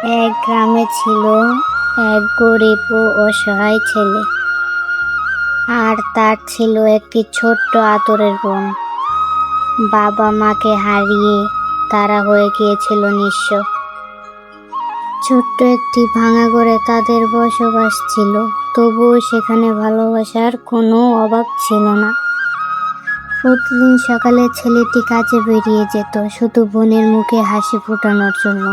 এক গ্রামে ছিল এক গরিব ও অসহায় ছেলে, আর তার ছিল একটি ছোট্ট আদরের বোন। বাবা মাকে হারিয়ে তারা হয়ে গিয়েছিল নিঃস্ব। ছোট্ট একটি ভাঙা ঘরে তাদের বসবাস ছিল, তবুও সেখানে ভালোবাসার কোনো অভাব ছিল না। প্রতিদিন সকালে ছেলেটি কাজে বেরিয়ে যেত শুধু বোনের মুখে হাসি ফোটানোর জন্য।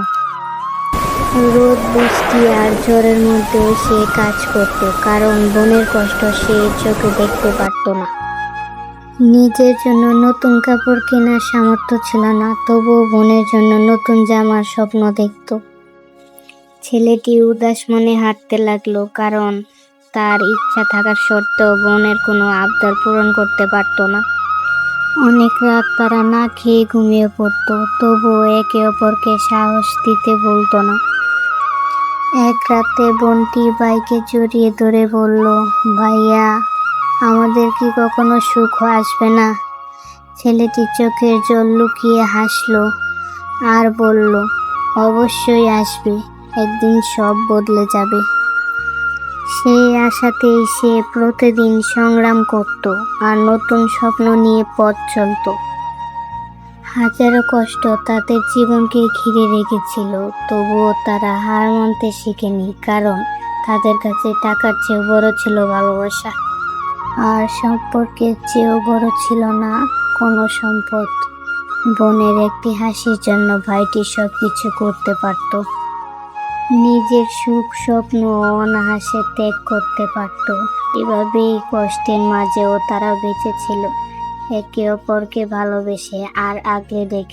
রোদ, বৃষ্টি আর ঝড়ের মধ্যেও সে কাজ করত, কারণ বোনের কষ্ট সে চোখে দেখতে পারত না। নিজের জন্য নতুন কাপড় কেনার সামর্থ্য ছিল না, তবুও বোনের জন্য নতুন জামার স্বপ্ন দেখত। ছেলেটি উদাস মনে হাঁটতে লাগলো, কারণ তার ইচ্ছা থাকার সত্ত্বেও বোনের কোনো আবদার পূরণ করতে পারত না। অনেক রাত তারা না খেয়ে ঘুমিয়ে পড়ত, তবুও একে অপরকে সাহস দিতে বলতো না। এক রাতে বোনটি ভাইকে জড়িয়ে ধরে বলল, ভাইয়া, আমাদের কি কখনো সুখ আসবে না? ছেলেটি চোখের জল লুকিয়ে হাসলো আর বলল, অবশ্যই আসবে, একদিন সব বদলে যাবে। সেই আশাতেই সে প্রতিদিন সংগ্রাম করত আর নতুন স্বপ্ন নিয়ে পথ চলত। হাজারো কষ্ট তাদের জীবনকে ঘিরে রেখেছিল, তবুও তারা হার মানতে শিখেনি, কারণ তাদের কাছে টাকার চেয়েও বড় ছিল ভালোবাসা, আর সম্পর্কের চেয়েও বড় ছিল না কোনো সম্পদ। বোনের একটি হাসির জন্য ভাইটি সবকিছু করতে পারত, নিজের সুখ, স্বপ্ন ও অনায়াসে ত্যাগ করতে পারত। এভাবেই কষ্টের মাঝেও তারা বেঁচে ছিল, একে অপরকে ভালোবেসে আর আগলে রেখে।